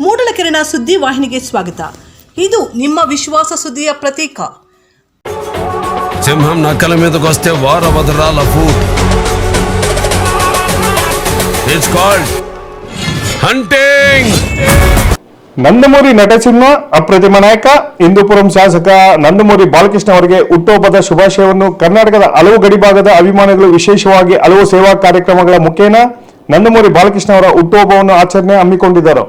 ಮೂಡಲಕೆರೆನ ಸುದ್ದಿ ವಾಹಿನಿಗೆ ಸ್ವಾಗತ. ಇದು ನಿಮ್ಮ ವಿಶ್ವಾಸ ಸುದ್ದಿಯ ಪ್ರತೀಕ. సింహం నక్కల మీదకి వస్తే వారవదరాల food. It's called hunting. Nandamuri Natasimha ಅಪ್ರತಿಮ ನಾಯಕ, ಹಿಂದೂಪುರಂ ಶಾಸಕ ನಂದಮೂರಿ ಬಾಲಕೃಷ್ಣ ಅವರಿಗೆ ಹುಟ್ಟುಹಬ್ಬದ ಶುಭಾಶಯವನ್ನು ಕರ್ನಾಟಕದ ಹಲವು ಗಡಿಭಾಗದ ಅಭಿಮಾನಿಗಳು ವಿಶೇಷವಾಗಿ ಹಲವು ಸೇವಾ ಕಾರ್ಯಕ್ರಮಗಳ ಮುಖೇನ ನಂದಮೂರಿ ಬಾಲಕೃಷ್ಣ ಅವರ ಹುಟ್ಟುಹಬ್ಬವನ್ನು ಆಚರಣೆ ಹಮ್ಮಿಕೊಂಡಿದ್ದರು.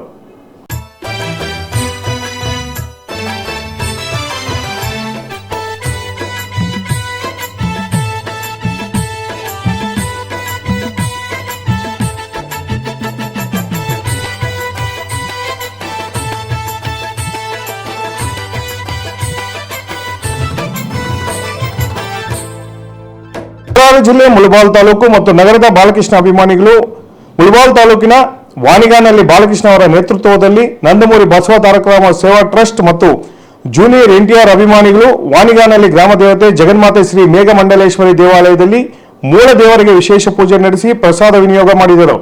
ಕೋಲಾರ ಜಿಲ್ಲೆ ಮುಳಬಾಲ್ ತಾಲೂಕು ಮತ್ತು ನಗರದ ಬಾಲಕೃಷ್ಣ ಅಭಿಮಾನಿಗಳು ಮುಳಬಾಲ್ ತಾಲೂಕಿನ ವಾಣಿಗಾನಲ್ಲಿ ಬಾಲಕೃಷ್ಣ ಅವರ ನೇತೃತ್ವದಲ್ಲಿ ನಂದಮೂರಿ ಬಸವ ತಾರಕರಾಮ ಸೇವಾ ಟ್ರಸ್ಟ್ ಮತ್ತು ಜೂನಿಯರ್ NTR ಅಭಿಮಾನಿಗಳು ವಾಣಿಗಾನಲ್ಲಿ ಗ್ರಾಮ ದೇವತೆ ಜಗನ್ಮಾತೆ ಶ್ರೀ ಮೇಘಮಂಡಲೇಶ್ವರಿ ದೇವಾಲಯದಲ್ಲಿ ಮೂಲ ದೇವರಿಗೆ ವಿಶೇಷ ಪೂಜೆ ನಡೆಸಿ ಪ್ರಸಾದ ವಿನಿಯೋಗ ಮಾಡಿದರು.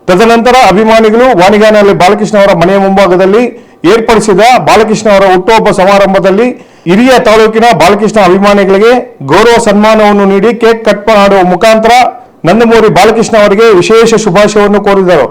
ತದನಂತರ ಅಭಿಮಾನಿಗಳು ವಾಣಿಗಾನಲ್ಲಿ ಬಾಲಕೃಷ್ಣ ಅವರ ಮನೆಯ ಮುಂಭಾಗದಲ್ಲಿ ಏರ್ಪಡಿಸಿದ ಬಾಲಕೃಷ್ಣ ಅವರ ಹುಟ್ಟುಹಬ್ಬ ಸಮಾರಂಭದಲ್ಲಿ ಹಿರಿಯ ತಾಲೂಕಿನ ಬಾಲಕೃಷ್ಣ ಅಭಿಮಾನಿಗಳಿಗೆ ಗೌರವ ಸನ್ಮಾನವನ್ನು ನೀಡಿ ಕೇಕ್ ಕಟ್ ಮಾಡುವ ಮುಖಾಂತರ ನಂದಮೂರಿ ಬಾಲಕೃಷ್ಣ ಅವರಿಗೆ ವಿಶೇಷ ಶುಭಾಶಯವನ್ನು ಕೋರಿದರು.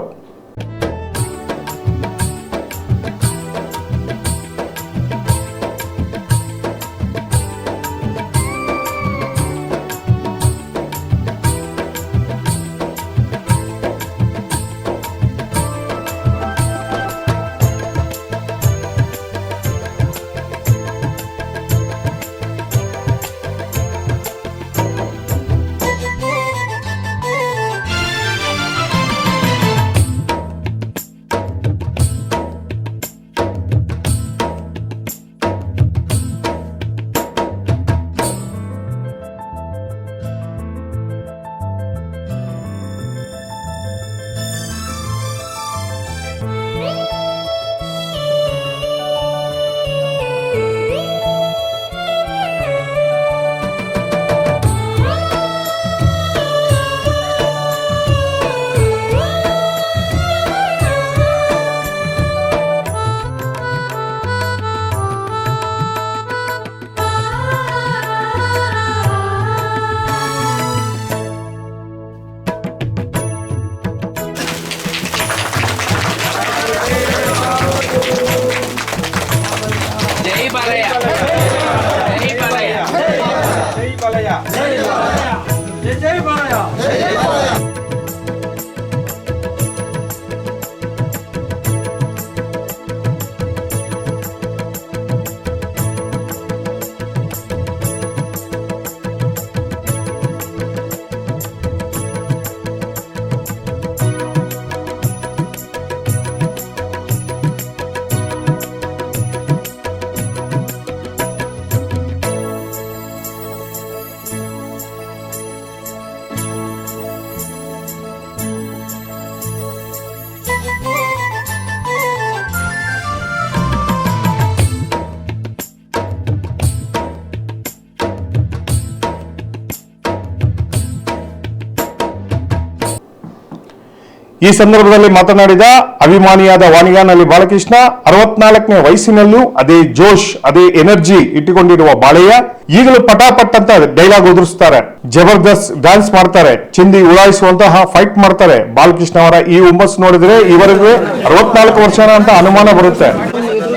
ಈ ಸಂದರ್ಭದಲ್ಲಿ ಮಾತನಾಡಿದ ಅಭಿಮಾನಿಯಾದ ವಾಣಿಗಾನಲ್ಲಿ ಬಾಲಕೃಷ್ಣ 64ನೇ ವಯಸ್ಸಿನಲ್ಲೂ ಅದೇ ಜೋಶ್, ಅದೇ ಎನರ್ಜಿ ಇಟ್ಟುಕೊಂಡಿರುವ ಬಾಳೆಯ ಈಗಲೂ ಪಟಾಪಟ್ ಅಂತ ಡೈಲಾಗ್ ಉದುರಿಸ್ತಾರೆ, ಜಬರ್ದಸ್ತ್ ಡ್ಯಾನ್ಸ್ ಮಾಡ್ತಾರೆ, ಚಿಂದಿ ಉಡಾಯಿಸುವಂತಹ ಫೈಟ್ ಮಾಡ್ತಾರೆ. ಬಾಲಕೃಷ್ಣ ಅವರ ಈ ಹುಮ್ಮಸ್ಸು ನೋಡಿದ್ರೆ ಇವರಿಗೆ 64 ವರ್ಷನ ಅಂತ ಅನುಮಾನ ಬರುತ್ತೆ.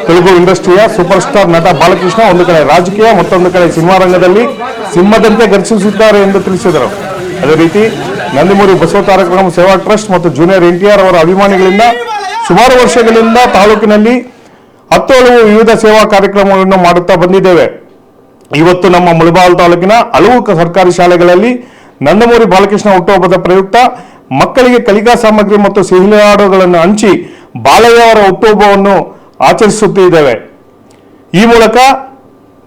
ತೆಲುಗು ಇಂಡಸ್ಟ್ರಿಯ ಸೂಪರ್ ಸ್ಟಾರ್ ನಟ ಬಾಲಕೃಷ್ಣ ಒಂದು ಕಡೆ ರಾಜಕೀಯ, ಮತ್ತೊಂದು ಕಡೆ ಸಿನಿಮಾ ರಂಗದಲ್ಲಿ ಸಿಂಹದಂತೆ ಗರ್ಜಿಸುತ್ತಿದ್ದಾರೆ ಎಂದು ತಿಳಿಸಿದರು. ಅದೇ ರೀತಿ ನಂದಮೂರಿ ಬಸವ ತಾರಕರಾಮ ಸೇವಾ ಟ್ರಸ್ಟ್ ಮತ್ತು ಜೂನಿಯರ್ NTR ಅವರ ಅಭಿಮಾನಿಗಳಿಂದ ಸುಮಾರು ವರ್ಷಗಳಿಂದ ತಾಲೂಕಿನಲ್ಲಿ 10 ಹಲವು ವಿವಿಧ ಸೇವಾ ಕಾರ್ಯಕ್ರಮಗಳನ್ನು ಮಾಡುತ್ತಾ ಬಂದಿದ್ದೇವೆ. ಇವತ್ತು ನಮ್ಮ ಮುಳಬಾಗಿಲು ತಾಲೂಕಿನ ಹಲವು ಸರ್ಕಾರಿ ಶಾಲೆಗಳಲ್ಲಿ ನಂದಮೂರಿ ಬಾಲಕೃಷ್ಣ ಹುಟ್ಟುಹಬ್ಬದ ಪ್ರಯುಕ್ತ ಮಕ್ಕಳಿಗೆ ಕಲಿಕಾ ಸಾಮಗ್ರಿ ಮತ್ತು ಸಿಹಿಲಾಡುಗಳನ್ನು ಹಂಚಿ ಬಾಲಯ್ಯ ಅವರ ಹುಟ್ಟುಹಬ್ಬವನ್ನು ಆಚರಿಸುತ್ತಿದ್ದೇವೆ. ಈ ಮೂಲಕ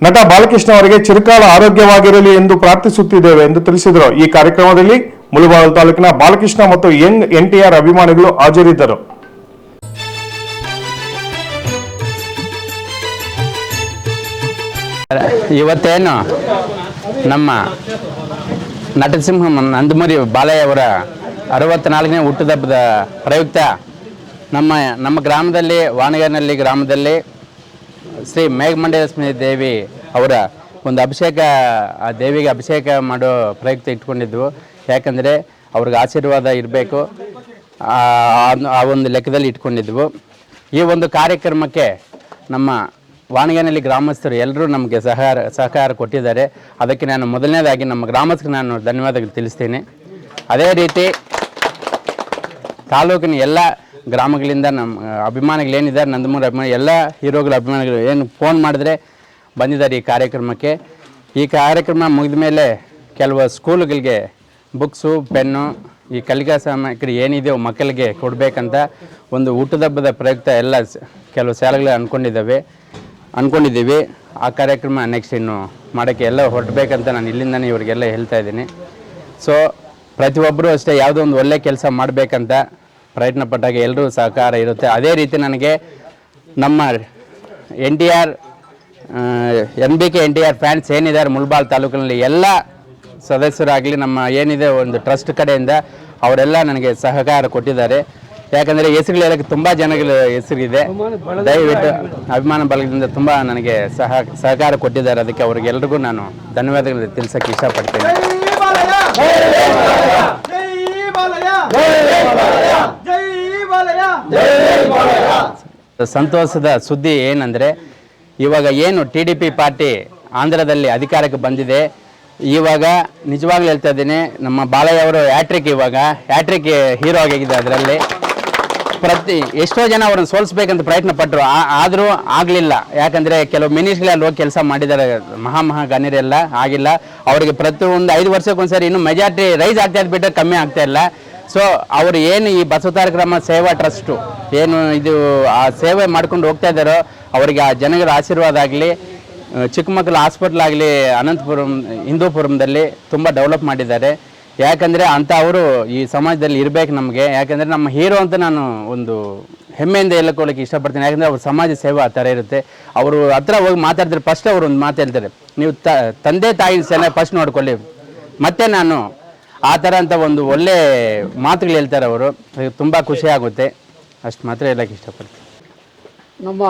ನಟ ಬಾಲಕೃಷ್ಣ ಅವರಿಗೆ ಚಿರಕಾಲ ಆರೋಗ್ಯವಾಗಿರಲಿ ಎಂದು ಪ್ರಾರ್ಥಿಸುತ್ತಿದ್ದೇವೆ ಎಂದು ತಿಳಿಸಿದರು. ಈ ಕಾರ್ಯಕ್ರಮದಲ್ಲಿ ಮುಳಬಾಗಿಲು ತಾಲೂಕಿನ ಬಾಲಕೃಷ್ಣ ಮತ್ತು ಯಂಗ್ NTR ಅಭಿಮಾನಿಗಳು ಹಾಜರಿದ್ದರು. ಇವತ್ತೇನು ನಮ್ಮ ನಟಸಿಂಹ ನಂದಮೂರಿ ಬಾಲಯ್ಯ ಅವರ 64ನೇ ಹುಟ್ಟುಹಬ್ಬದ ಪ್ರಯುಕ್ತ ನಮ್ಮ ಗ್ರಾಮದಲ್ಲಿ ವಾಣಗೇನಹಳ್ಳಿ ಗ್ರಾಮದಲ್ಲಿ ಶ್ರೀ ಮೇಘಮಂಡಲಕ್ಷ್ಮಿ ದೇವಿ ಅವರ ಒಂದು ಅಭಿಷೇಕ, ಆ ದೇವಿಗೆ ಅಭಿಷೇಕ ಮಾಡೋ ಪ್ರಯುಕ್ತ ಇಟ್ಕೊಂಡಿದ್ವು. ಯಾಕಂದರೆ ಅವ್ರಿಗೆ ಆಶೀರ್ವಾದ ಇರಬೇಕು, ಆ ಒಂದು ಲೆಕ್ಕದಲ್ಲಿ ಇಟ್ಕೊಂಡಿದ್ವು. ಈ ಒಂದು ಕಾರ್ಯಕ್ರಮಕ್ಕೆ ನಮ್ಮ ವಾಣಗೇನಹಳ್ಳಿ ಗ್ರಾಮಸ್ಥರು ಎಲ್ಲರೂ ನಮಗೆ ಸಹಕಾರ ಕೊಟ್ಟಿದ್ದಾರೆ. ಅದಕ್ಕೆ ನಾನು ಮೊದಲನೇದಾಗಿ ನಮ್ಮ ಗ್ರಾಮಸ್ಥರಿಗೆ ನಾನು ಧನ್ಯವಾದಗಳು ತಿಳಿಸ್ತೀನಿ. ಅದೇ ರೀತಿ ತಾಲೂಕಿನ ಎಲ್ಲ ಗ್ರಾಮಗಳಿಂದ ನಮ್ಮ ಅಭಿಮಾನಿಗಳೇನಿದ್ದಾರೆ, ನಂದಮೂರಿ ಅಭಿಮಾನಿ ಎಲ್ಲ ಹೀರೋಗಳ ಅಭಿಮಾನಿಗಳು ಏನು ಫೋನ್ ಮಾಡಿದ್ರೆ ಬಂದಿದ್ದಾರೆ ಈ ಕಾರ್ಯಕ್ರಮಕ್ಕೆ. ಈ ಕಾರ್ಯಕ್ರಮ ಮುಗಿದ ಮೇಲೆ ಕೆಲವು ಸ್ಕೂಲ್ಗಳಿಗೆ ಬುಕ್ಸು, ಪೆನ್ನು, ಈ ಕಲಿಕಾ ಸಾಮಗ್ರಿ ಏನಿದೆಯೋ ಮಕ್ಕಳಿಗೆ ಕೊಡಬೇಕಂತ ಒಂದು ಹುಟ್ಟುಹಬ್ಬದ ಪ್ರಯುಕ್ತ ಎಲ್ಲ ಕೆಲವು ಶಾಲೆಗಳು ಅಂದ್ಕೊಂಡಿದ್ದೀವಿ. ಆ ಕಾರ್ಯಕ್ರಮ ನೆಕ್ಸ್ಟ್ ಇನ್ನು ಮಾಡೋಕ್ಕೆ ಎಲ್ಲ ಹೊರಟಬೇಕಂತ ನಾನು ಇಲ್ಲಿಂದನೇ ಇವರಿಗೆಲ್ಲ ಹೇಳ್ತಾ ಇದ್ದೀನಿ. ಸೊ ಪ್ರತಿಯೊಬ್ಬರೂ ಅಷ್ಟೇ ಯಾವುದೋ ಒಂದು ಒಳ್ಳೆ ಕೆಲಸ ಮಾಡಬೇಕಂತ ಪ್ರಯತ್ನ ಪಟ್ಟಾಗ ಎಲ್ಲರೂ ಸಹಕಾರ ಇರುತ್ತೆ. ಅದೇ ರೀತಿ ನನಗೆ ನಮ್ಮ NBK NTR ಫ್ಯಾನ್ಸ್ ಏನಿದ್ದಾರೆ ಮುಳಬಾಗಿಲು ತಾಲೂಕಿನಲ್ಲಿ ಎಲ್ಲ ಸದಸ್ಯರಾಗಲಿ ನಮ್ಮ ಏನಿದೆ ಒಂದು ಟ್ರಸ್ಟ್ ಕಡೆಯಿಂದ ಅವರೆಲ್ಲ ನನಗೆ ಸಹಕಾರ ಕೊಟ್ಟಿದ್ದಾರೆ. ಯಾಕಂದರೆ ಹೆಸರುಗಳು ಹೇಳೋಕ್ಕೆ ತುಂಬ ಜನಗಳ ಹೆಸರಿದೆ. ದಯವಿಟ್ಟು ಅಭಿಮಾನ ಬಳಗದಿಂದ ತುಂಬ ನನಗೆ ಸಹಕಾರ ಕೊಟ್ಟಿದ್ದಾರೆ. ಅದಕ್ಕೆ ಅವ್ರಿಗೆಲ್ರಿಗೂ ನಾನು ಧನ್ಯವಾದಗಳು ತಿಳಿಸೋಕ್ಕೆ ಇಷ್ಟಪಡ್ತೇನೆ. ಸಂತೋಷದ ಸುದ್ದಿ ಏನಂದರೆ, ಇವಾಗ ಏನು TDP ಪಾರ್ಟಿ ಆಂಧ್ರದಲ್ಲಿ ಅಧಿಕಾರಕ್ಕೆ ಬಂದಿದೆ, ಇವಾಗ ನಿಜವಾಗ್ಲೂ ಹೇಳ್ತಾ ಇದ್ದೀನಿ, ನಮ್ಮ ಬಾಲಯ್ಯ ಅವರು ಹ್ಯಾಟ್ರಿಕ್ ಹೀರೋ ಆಗಿದ್ದಾರೆ. ಅದರಲ್ಲಿ ಎಷ್ಟೋ ಜನ ಅವ್ರನ್ನ ಸೋಲಿಸ್ಬೇಕಂತ ಪ್ರಯತ್ನ ಪಟ್ಟರು, ಆದರೂ ಆಗಲಿಲ್ಲ. ಯಾಕಂದರೆ ಕೆಲವು ಮಿನಿಸ್ಟ್ರಲ್ಲಿ ಹೋಗಿ ಕೆಲಸ ಮಾಡಿದ್ದಾರೆ, ಮಹಾ ಗಣ್ಯರೆಲ್ಲ ಆಗಿಲ್ಲ. ಅವರಿಗೆ ಪ್ರತಿಯೊಂದು 5 ವರ್ಷಕ್ಕೊಂದ್ಸರಿ ಇನ್ನೂ ಮೆಜಾರಿಟಿ ರೈಸ್ ಆಗ್ತಾ ಬಿಟ್ಟರೆ ಕಮ್ಮಿ ಆಗ್ತಾ ಇಲ್ಲ. ಸೊ ಅವರು ಏನು ಈ ಬಸವತಾರ ಗ್ರಾಮ ಸೇವಾ ಟ್ರಸ್ಟು ಏನು ಇದು ಆ ಸೇವೆ ಮಾಡ್ಕೊಂಡು ಹೋಗ್ತಾ ಇದ್ದಾರೋ ಅವರಿಗೆ ಆ ಜನಗಳ ಆಶೀರ್ವಾದ ಆಗಲಿ. ಚಿಕ್ಕಮಕ್ಕಳ ಹಾಸ್ಪಿಟ್ಲ್ ಆಗಲಿ ಅನಂತಪುರಂ ಹಿಂದೂಪುರಂದಲ್ಲಿ ತುಂಬ ಡೆವಲಪ್ ಮಾಡಿದ್ದಾರೆ. ಯಾಕಂದರೆ ಅಂಥ ಅವರು ಈ ಸಮಾಜದಲ್ಲಿ ಇರಬೇಕು ನಮಗೆ. ಯಾಕಂದರೆ ನಮ್ಮ ಹೀರೋ ಅಂತ ನಾನು ಒಂದು ಹೆಮ್ಮೆಯಿಂದ ಹೇಳ್ಕೊಳ್ಳೋಕ್ಕೆ ಇಷ್ಟಪಡ್ತೀನಿ. ಯಾಕಂದರೆ ಅವ್ರ ಸಮಾಜ ಸೇವೆ ಆ ಥರ ಇರುತ್ತೆ. ಅವರು ಹತ್ರ ಹೋಗಿ ಮಾತಾಡ್ತಾರೆ, ಫಸ್ಟ್ ಅವರು ಒಂದು ಮಾತು ಹೇಳ್ತಾರೆ, ನೀವು ತಂದೆ ತಾಯಿ ಸೆನೆ ಫಸ್ಟ್ ನೋಡ್ಕೊಳ್ಳಿ, ಮತ್ತೆ ನಾನು ಆ ಥರ ಅಂತ ಒಂದು ಒಳ್ಳೆ ಮಾತುಗಳು ಹೇಳ್ತಾರೆ ಅವರು. ತುಂಬ ಖುಷಿ ಆಗುತ್ತೆ. ಅಷ್ಟು ಮಾತ್ರ ಹೇಳೋಕ್ಕೆ ಇಷ್ಟಪಡ್ತೀನಿ. ನಮ್ಮ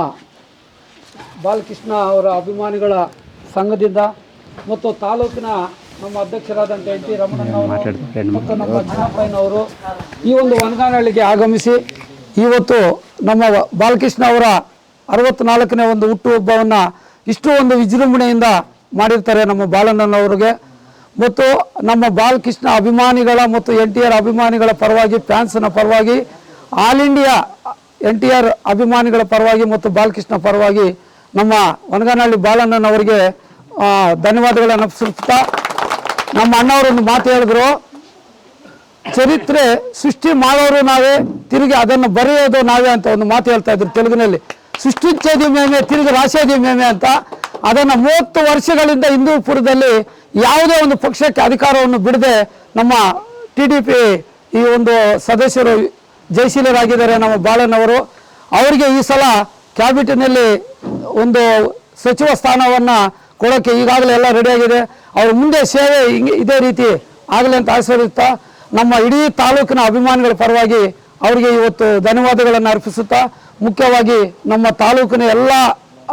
ಬಾಲಕೃಷ್ಣ ಅವರ ಅಭಿಮಾನಿಗಳ ಸಂಘದಿಂದ ಮತ್ತು ತಾಲೂಕಿನ ನಮ್ಮ ಅಧ್ಯಕ್ಷರಾದಂಥ NT ರಮಣಣ್ಣವರು ಮತ್ತು ನಮ್ಮ ಚಿನ್ನಪ್ಪಯ್ಯನವರು ಈ ಒಂದು ವನಗಾನಹಳ್ಳಿಗೆ ಆಗಮಿಸಿ ಇವತ್ತು ನಮ್ಮ ಬಾಲಕೃಷ್ಣ ಅವರ 64ನೇ ಒಂದು ಹುಟ್ಟುಹಬ್ಬವನ್ನು ಇಷ್ಟು ಒಂದು ವಿಜೃಂಭಣೆಯಿಂದ ಮಾಡಿರ್ತಾರೆ ನಮ್ಮ ಬಾಲಣ್ಣನವರಿಗೆ. ಮತ್ತು ನಮ್ಮ ಬಾಲಕೃಷ್ಣ ಅಭಿಮಾನಿಗಳ ಮತ್ತು NTR ಅಭಿಮಾನಿಗಳ ಪರವಾಗಿ, ಫ್ಯಾನ್ಸ್ನ ಪರವಾಗಿ, ಆಲ್ ಇಂಡಿಯಾ NTR ಅಭಿಮಾನಿಗಳ ಪರವಾಗಿ ಮತ್ತು ಬಾಲಕೃಷ್ಣ ಪರವಾಗಿ ನಮ್ಮ ವನಗಾನಹಳ್ಳಿ ಬಾಲಣ್ಣನವರಿಗೆ ಧನ್ಯವಾದಗಳನ್ನು ಅರ್ಪಿಸುತ್ತಾ, ನಮ್ಮ ಅಣ್ಣವರೊಂದು ಮಾತು ಹೇಳಿದ್ರು, ಚರಿತ್ರೆ ಸೃಷ್ಟಿ ಮಾಡೋರು ನಾವೇ, ತಿರುಗಿ ಅದನ್ನು ಬರೆಯೋದು ನಾವೇ ಅಂತ ಒಂದು ಮಾತು ಹೇಳ್ತಾ ಇದ್ರು ತೆಲುಗಿನಲ್ಲಿ. ಸೃಷ್ಟಿಂಚೇದಿ ಮೇಮೆ ತಿರುಗಿ ರಾಶೇದಿ ಮೇಮೆ ಅಂತ. ಅದನ್ನು 30 ವರ್ಷಗಳಿಂದ ಹಿಂದೂಪುರದಲ್ಲಿ ಯಾವುದೇ ಒಂದು ಪಕ್ಷಕ್ಕೆ ಅಧಿಕಾರವನ್ನು ಬಿಡದೆ ನಮ್ಮ TDP ಈ ಒಂದು ಸದಸ್ಯರು ಜಯಶೀಲರಾಗಿದ್ದಾರೆ ನಮ್ಮ ಬಾಲಣ್ಣವರು. ಅವರಿಗೆ ಈ ಸಲ ಕ್ಯಾಬಿನೆಟ್ನಲ್ಲಿ ಒಂದು ಸಚಿವ ಸ್ಥಾನವನ್ನು ಕೊಡೋಕ್ಕೆ ಈಗಾಗಲೇ ಎಲ್ಲ ರೆಡಿಯಾಗಿದೆ. ಅವ್ರ ಮುಂದೆ ಸೇವೆ ಇದೇ ರೀತಿ ಆಗಲಿ ಅಂತ ಆಶೀರ್ವದಿಸ್ತಾ, ನಮ್ಮ ಇಡೀ ತಾಲೂಕಿನ ಅಭಿಮಾನಿಗಳ ಪರವಾಗಿ ಅವರಿಗೆ ಇವತ್ತು ಧನ್ಯವಾದಗಳನ್ನು ಅರ್ಪಿಸುತ್ತಾ, ಮುಖ್ಯವಾಗಿ ನಮ್ಮ ತಾಲೂಕಿನ ಎಲ್ಲ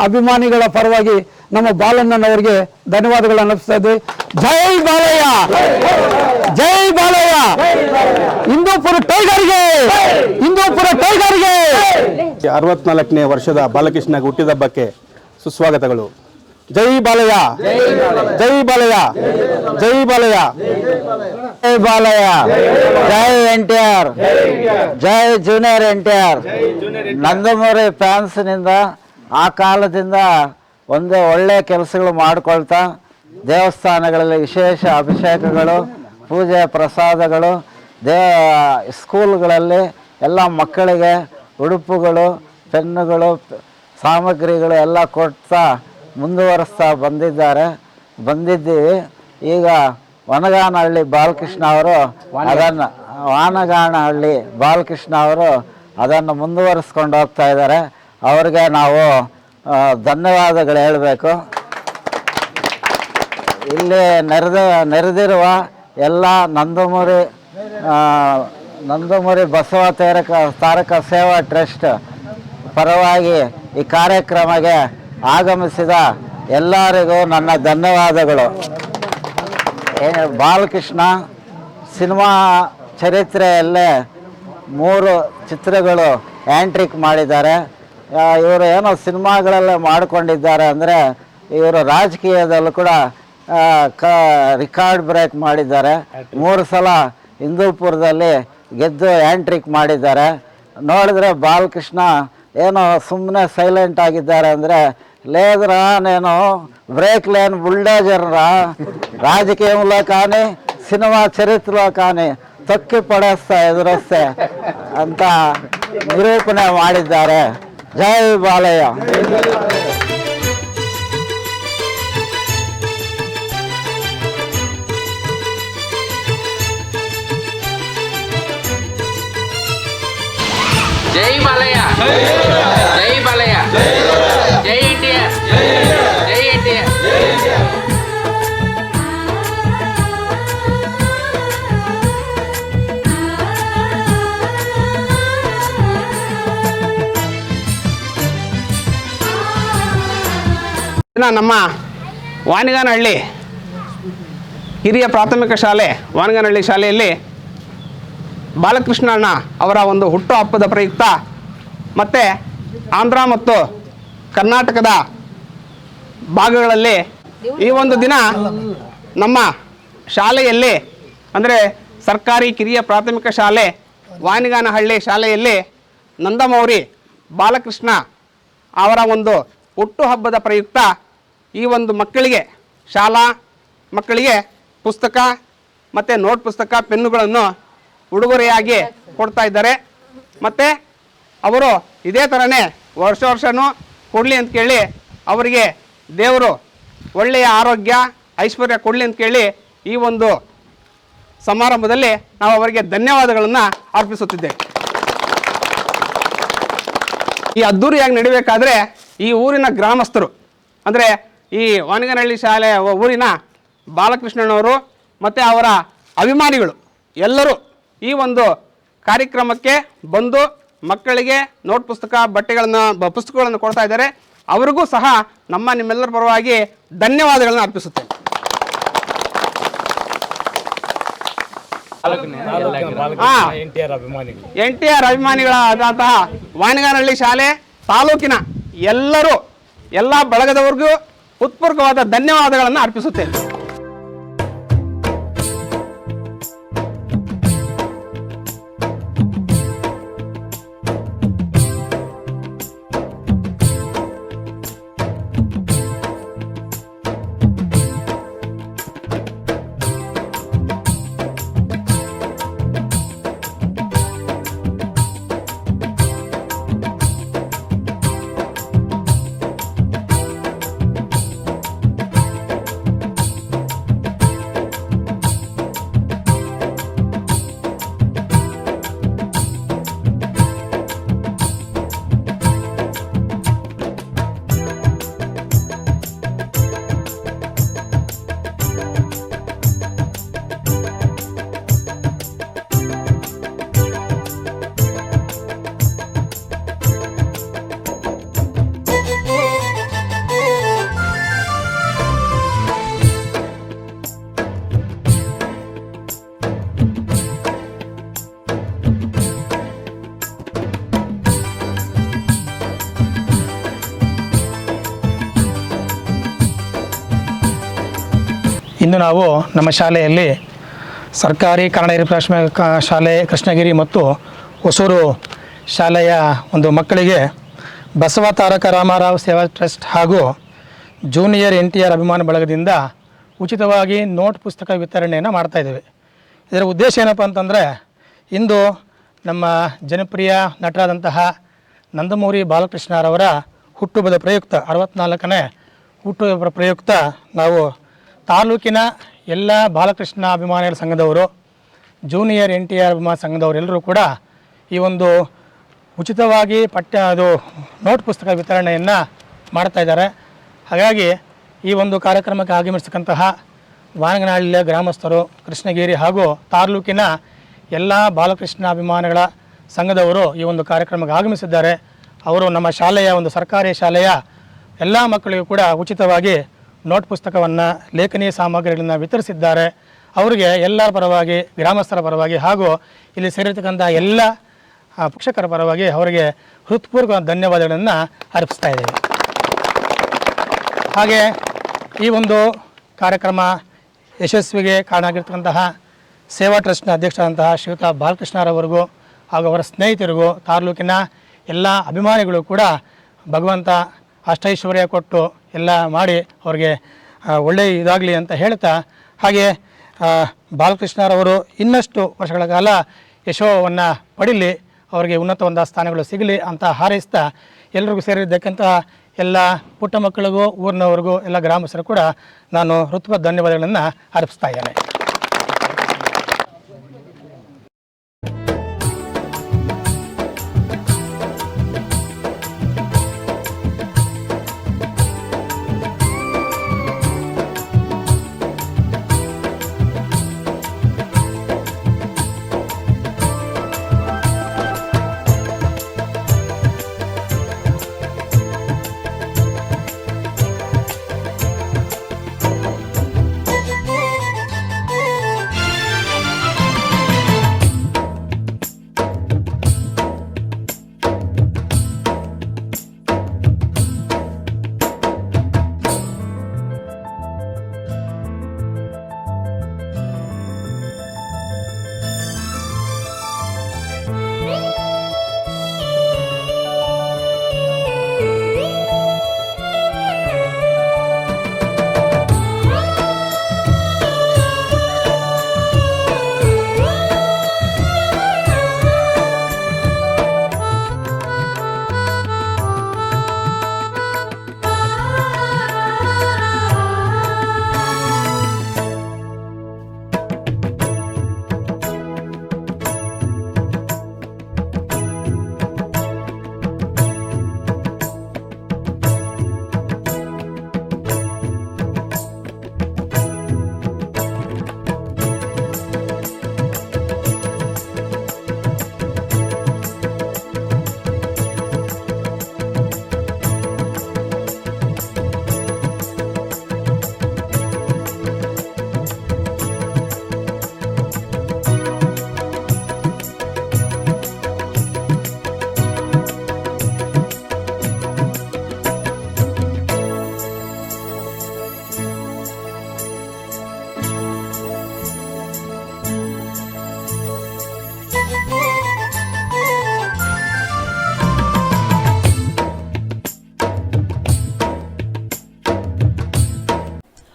ಅಭಿಮಾನಿಗಳ ಪರವಾಗಿ ನಮ್ಮ ಬಾಲಣ್ಣನವರಿಗೆ ಧನ್ಯವಾದಗಳನ್ನು ಅರ್ಪಿಸ್ತಾ ಇದ್ವಿ. ಜೈ ಬಾಲಯ್ಯ, ಜೈ ಬಾಲಯ್ಯ, ಹಿಂದೂಪುರ ಟೈಗರ್ಗೆ, ಹಿಂದೂಪುರ ಟೈಗರ್ಗೆ. 64ನೇ ವರ್ಷದ ಬಾಲಕೃಷ್ಣ ಹುಟ್ಟಿದಬ್ಬಕ್ಕೆ ಸುಸ್ವಾಗತಗಳು. ಜೈ ಬಾಲಯ್ಯ, ಜೈ ಬಾಲಯ್ಯ, ಜೈ ಬಾಲಯ್ಯ. ಜೈ ಬಾಲಯ್ಯ, ಜೈ NTR, ಜೈ ಜೂನಿಯರ್ NTR. ನಂದಮೂರಿ ಫ್ಯಾನ್ಸ್ನಿಂದ ಆ ಕಾಲದಿಂದ ಒಂದು ಒಳ್ಳೆಯ ಕೆಲಸಗಳು ಮಾಡಿಕೊಳ್ತಾ ದೇವಸ್ಥಾನಗಳಲ್ಲಿ ವಿಶೇಷ ಅಭಿಷೇಕಗಳು, ಪೂಜೆ ಪ್ರಸಾದಗಳು, ಸ್ಕೂಲ್ಗಳಲ್ಲಿ ಎಲ್ಲ ಮಕ್ಕಳಿಗೆ ಉಡುಪುಗಳು, ಪೆನ್ನುಗಳು, ಸಾಮಗ್ರಿಗಳು ಎಲ್ಲ ಕೊಡ್ತಾ ಮುಂದುವರಿಸ್ತಾ ಬಂದಿದ್ದೀವಿ. ಈಗ ವನಗಾನಹಳ್ಳಿ ಬಾಲಕೃಷ್ಣ ಅವರು ಅದನ್ನು ವಾನಗಾನಹಳ್ಳಿ ಬಾಲಕೃಷ್ಣ ಅವರು ಅದನ್ನು ಮುಂದುವರಿಸ್ಕೊಂಡು ಹೋಗ್ತಾ ಇದ್ದಾರೆ. ಅವ್ರಿಗೆ ನಾವು ಧನ್ಯವಾದಗಳು ಹೇಳಬೇಕು. ಇಲ್ಲಿ ನೆರೆದಿರುವ ಎಲ್ಲ ನಂದಮೂರಿ ಬಸವ ತಾರಕ ಸೇವಾ ಟ್ರಸ್ಟ್ ಪರವಾಗಿ ಈ ಕಾರ್ಯಕ್ರಮಕ್ಕೆ ಆಗಮಿಸಿದ ಎಲ್ಲರಿಗೂ ನನ್ನ ಧನ್ಯವಾದಗಳು. ಬಾಲಕೃಷ್ಣ ಸಿನಿಮಾ ಚರಿತ್ರೆಯಲ್ಲೇ 3 ಚಿತ್ರಗಳು ಹ್ಯಾಂಟ್ರಿಕ್ ಮಾಡಿದ್ದಾರೆ. ಇವರು ಏನೋ ಸಿನಿಮಾಗಳಲ್ಲೇ ಮಾಡಿಕೊಂಡಿದ್ದಾರೆ ಅಂದರೆ ಇವರು ರಾಜಕೀಯದಲ್ಲೂ ಕೂಡ ರಿಕಾರ್ಡ್ ಬ್ರೇಕ್ ಮಾಡಿದ್ದಾರೆ. 3 ಸಲ ಹಿಂದೂಪುರದಲ್ಲಿ ಗೆದ್ದು ಹ್ಯಾಂಟ್ರಿಕ್ ಮಾಡಿದ್ದಾರೆ. ನೋಡಿದ್ರೆ ಬಾಲಕೃಷ್ಣ ಏನೋ ಸುಮ್ಮನೆ ಸೈಲೆಂಟ್ ಆಗಿದ್ದಾರೆ ಅಂದರೆ, లేదురా నేను బ్రేక్ లేని బుల్డోజర్ రా, రాజకీయంలో కానీ సినిమా చరిత్రలో కానీ తొక్కి పడేస్తా ఎదురొస్తే ಅಂತ ನಿರೂಪಣೆ ಮಾಡಿದ್ದಾರೆ. ಜೈ ಬಾಲಯ್ಯ. ಜೈ ಬಾಲಯ್ಯ, ಜೈ ಬಾಲಯ್ಯ, ಜೈ NTR, ಜೈ NTR. ನಮ್ಮ ವಾನಿಗಾನಹಳ್ಳಿ ಹಿರಿಯ ಪ್ರಾಥಮಿಕ ಶಾಲೆ ವಾನಿಗಾನಹಳ್ಳಿ ಶಾಲೆಯಲ್ಲಿ ಬಾಲಕೃಷ್ಣಣ್ಣ ಅವರ ಒಂದು ಹುಟ್ಟುಹಬ್ಬದ ಪ್ರಯುಕ್ತ ಮತ್ತು ಆಂಧ್ರ ಮತ್ತು ಕರ್ನಾಟಕದ ಭಾಗಗಳಲ್ಲಿ ಈ ಒಂದು ದಿನ ನಮ್ಮ ಶಾಲೆಯಲ್ಲಿ ಅಂದರೆ ಸರ್ಕಾರಿ ಕಿರಿಯ ಪ್ರಾಥಮಿಕ ಶಾಲೆ ವಾನಿಗಾನಹಳ್ಳಿ ಶಾಲೆಯಲ್ಲಿ ನಂದಮೌರಿ ಬಾಲಕೃಷ್ಣ ಅವರ ಒಂದು ಹುಟ್ಟುಹಬ್ಬದ ಪ್ರಯುಕ್ತ ಈ ಒಂದು ಶಾಲಾ ಮಕ್ಕಳಿಗೆ ಪುಸ್ತಕ ಮತ್ತು ನೋಟ್ ಪುಸ್ತಕ, ಪೆನ್ನುಗಳನ್ನು ಉಡುಗೊರೆಯಾಗಿ ಕೊಡ್ತಾ ಇದ್ದಾರೆ. ಮತ್ತು ಅವರು ಇದೇ ಥರನೇ ವರ್ಷನೂ ಕೊಡಲಿ ಅಂತ ಕೇಳಿ ಅವರಿಗೆ ದೇವರು ಒಳ್ಳೆಯ ಆರೋಗ್ಯ ಐಶ್ವರ್ಯ ಕೊಡಲಿ ಅಂತ ಕೇಳಿ ಈ ಒಂದು ಸಮಾರಂಭದಲ್ಲಿ ನಾವು ಅವರಿಗೆ ಧನ್ಯವಾದಗಳನ್ನು ಅರ್ಪಿಸುತ್ತಿದ್ದೇವೆ. ಈ ಅದ್ದೂರಿಯಾಗಿ ನಡಿಬೇಕಾದ್ರೆ ಈ ಊರಿನ ಗ್ರಾಮಸ್ಥರು ಅಂದರೆ ಈ ವಾನಿಗಾನಹಳ್ಳಿ ಶಾಲೆ ಊರಿನ ಬಾಲಕೃಷ್ಣನವರು ಮತ್ತು ಅವರ ಅಭಿಮಾನಿಗಳು ಎಲ್ಲರೂ ಈ ಒಂದು ಕಾರ್ಯಕ್ರಮಕ್ಕೆ ಬಂದು ಮಕ್ಕಳಿಗೆ ನೋಟ್ ಪುಸ್ತಕ ಪುಸ್ತಕಗಳನ್ನು ಕೊಡ್ತಾ ಇದ್ದಾರೆ. ಅವರಿಗೂ ಸಹ ನಿಮ್ಮೆಲ್ಲರ ಪರವಾಗಿ ಧನ್ಯವಾದಗಳನ್ನು ಅರ್ಪಿಸುತ್ತೇನೆ. NTR ಅಭಿಮಾನಿಗಳಾದಂತಹ ವಾನಿಗಾನಹಳ್ಳಿ ಶಾಲೆ ತಾಲೂಕಿನ ಎಲ್ಲ ಬಳಗದವರಿಗೂ ಹೃತ್ಪೂರ್ವಕವಾದ ಧನ್ಯವಾದಗಳನ್ನು ಅರ್ಪಿಸುತ್ತೇನೆ. ಇಂದು ನಾವು ನಮ್ಮ ಶಾಲೆಯಲ್ಲಿ ಸರ್ಕಾರಿ ಕನ್ನಡ ಹಿರಿಯ ಪ್ರಾಥಮಿಕ ಶಾಲೆ ಕೃಷ್ಣಗಿರಿ ಮತ್ತು ಹೊಸೂರು ಶಾಲೆಯ ಒಂದು ಮಕ್ಕಳಿಗೆ ಬಸವ ತಾರಕ ರಾಮರಾವ್ ಸೇವಾ ಟ್ರಸ್ಟ್ ಹಾಗೂ ಜೂನಿಯರ್ NTR ಅಭಿಮಾನ ಬಳಗದಿಂದ ಉಚಿತವಾಗಿ ನೋಟ್ ಪುಸ್ತಕ ವಿತರಣೆಯನ್ನು ಮಾಡ್ತಾಯಿದ್ದೇವೆ. ಇದರ ಉದ್ದೇಶ ಏನಪ್ಪ ಅಂತಂದರೆ, ಇಂದು ನಮ್ಮ ಜನಪ್ರಿಯ ನಟರಾದಂತಹ ನಂದಮೂರಿ ಬಾಲಕೃಷ್ಣರವರ ಹುಟ್ಟುಹಬ್ಬದ ಪ್ರಯುಕ್ತ 64ನೇ ಹುಟ್ಟುಹಬ್ಬದ ಪ್ರಯುಕ್ತ ನಾವು ತಾಲೂಕಿನ ಎಲ್ಲ ಬಾಲಕೃಷ್ಣ ಅಭಿಮಾನಿಗಳ ಸಂಘದವರು, ಜೂನಿಯರ್ NTR ಅಭಿಮಾನ ಸಂಘದವರೆಲ್ಲರೂ ಕೂಡ ಈ ಒಂದು ಉಚಿತವಾಗಿ ನೋಟ್ ಪುಸ್ತಕ ವಿತರಣೆಯನ್ನು ಮಾಡ್ತಾಯಿದ್ದಾರೆ. ಹಾಗಾಗಿ ಈ ಒಂದು ಕಾರ್ಯಕ್ರಮಕ್ಕೆ ಆಗಮಿಸ್ತಕ್ಕಂತಹ ವಾನಗನಹಳ್ಳಿಯ ಗ್ರಾಮಸ್ಥರು, ಕೃಷ್ಣಗಿರಿ ಹಾಗೂ ತಾಲೂಕಿನ ಎಲ್ಲ ಬಾಲಕೃಷ್ಣ ಅಭಿಮಾನಿಗಳ ಸಂಘದವರು ಈ ಒಂದು ಕಾರ್ಯಕ್ರಮಕ್ಕೆ ಆಗಮಿಸಿದ್ದಾರೆ. ಅವರು ನಮ್ಮ ಶಾಲೆಯ ಒಂದು ಸರ್ಕಾರಿ ಶಾಲೆಯ ಎಲ್ಲ ಮಕ್ಕಳಿಗೂ ಕೂಡ ಉಚಿತವಾಗಿ ನೋಟ್ ಪುಸ್ತಕವನ್ನು, ಲೇಖನಿ ಸಾಮಗ್ರಿಗಳನ್ನು ವಿತರಿಸಿದ್ದಾರೆ. ಅವರಿಗೆ ಎಲ್ಲರ ಪರವಾಗಿ, ಗ್ರಾಮಸ್ಥರ ಪರವಾಗಿ ಹಾಗೂ ಇಲ್ಲಿ ಸೇರಿರ್ತಕ್ಕಂಥ ಎಲ್ಲ ಶಿಕ್ಷಕರ ಪರವಾಗಿ ಅವರಿಗೆ ಹೃತ್ಪೂರ್ವಕ ಧನ್ಯವಾದಗಳನ್ನು ಅರ್ಪಿಸ್ತಾ ಇದ್ದೇವೆ. ಹಾಗೆ ಈ ಒಂದು ಕಾರ್ಯಕ್ರಮ ಯಶಸ್ವಿಗೆ ಕಾರಣ ಆಗಿರ್ತಕ್ಕಂತಹ ಸೇವಾ ಟ್ರಸ್ಟ್ನ ಅಧ್ಯಕ್ಷರಾದಂತಹ ಶ್ರೀಯುತ ಬಾಲಕೃಷ್ಣರವರಿಗೂ ಹಾಗೂ ಅವರ ಸ್ನೇಹಿತರಿಗೂ, ತಾಲೂಕಿನ ಎಲ್ಲ ಅಭಿಮಾನಿಗಳು ಕೂಡ ಭಗವಂತ ಅಷ್ಟೈಶ್ವರ್ಯ ಕೊಟ್ಟು ಎಲ್ಲ ಮಾಡಿ ಅವರಿಗೆ ಒಳ್ಳೆಯ ಇದಾಗಲಿ ಅಂತ ಹೇಳ್ತಾ, ಹಾಗೆ ಬಾಲಕೃಷ್ಣರವರು ಇನ್ನಷ್ಟು ವರ್ಷಗಳ ಕಾಲ ಯಶೋವನ್ನು ಪಡೀಲಿ, ಅವರಿಗೆ ಉನ್ನತ ಒಂದು ಸ್ಥಾನಗಳು ಸಿಗಲಿ ಅಂತ ಹಾರೈಸ್ತಾ, ಎಲ್ಲರಿಗೂ ಸೇರಿದ್ದಕ್ಕಂಥ ಎಲ್ಲ ಪುಟ್ಟ ಮಕ್ಕಳಿಗೂ, ಊರಿನವರಿಗೂ, ಎಲ್ಲ ಗ್ರಾಮಸ್ಥರು ಕೂಡ ನಾನು ಹೃತ್ಪೂರ್ವಕ ಧನ್ಯವಾದಗಳನ್ನು ಅರ್ಪಿಸ್ತಾ ಇದ್ದೇನೆ.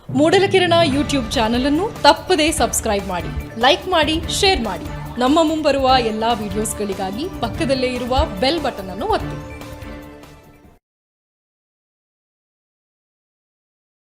ಮೂಡಲಕಿರಣ ಯೂಟ್ಯೂಬ್ ಚಾನಲ್ ಅನ್ನು ತಪ್ಪದೇ ಸಬ್ಸ್ಕ್ರೈಬ್ ಮಾಡಿ, ಲೈಕ್ ಮಾಡಿ, ಶೇರ್ ಮಾಡಿ. ನಮ್ಮ ಮುಂಬರುವ ಎಲ್ಲಾ ವಿಡಿಯೋಸ್ಗಳಿಗಾಗಿ ಪಕ್ಕದಲ್ಲೇ ಇರುವ ಬೆಲ್ ಬಟನ್ ಅನ್ನು ಒತ್ತಿ.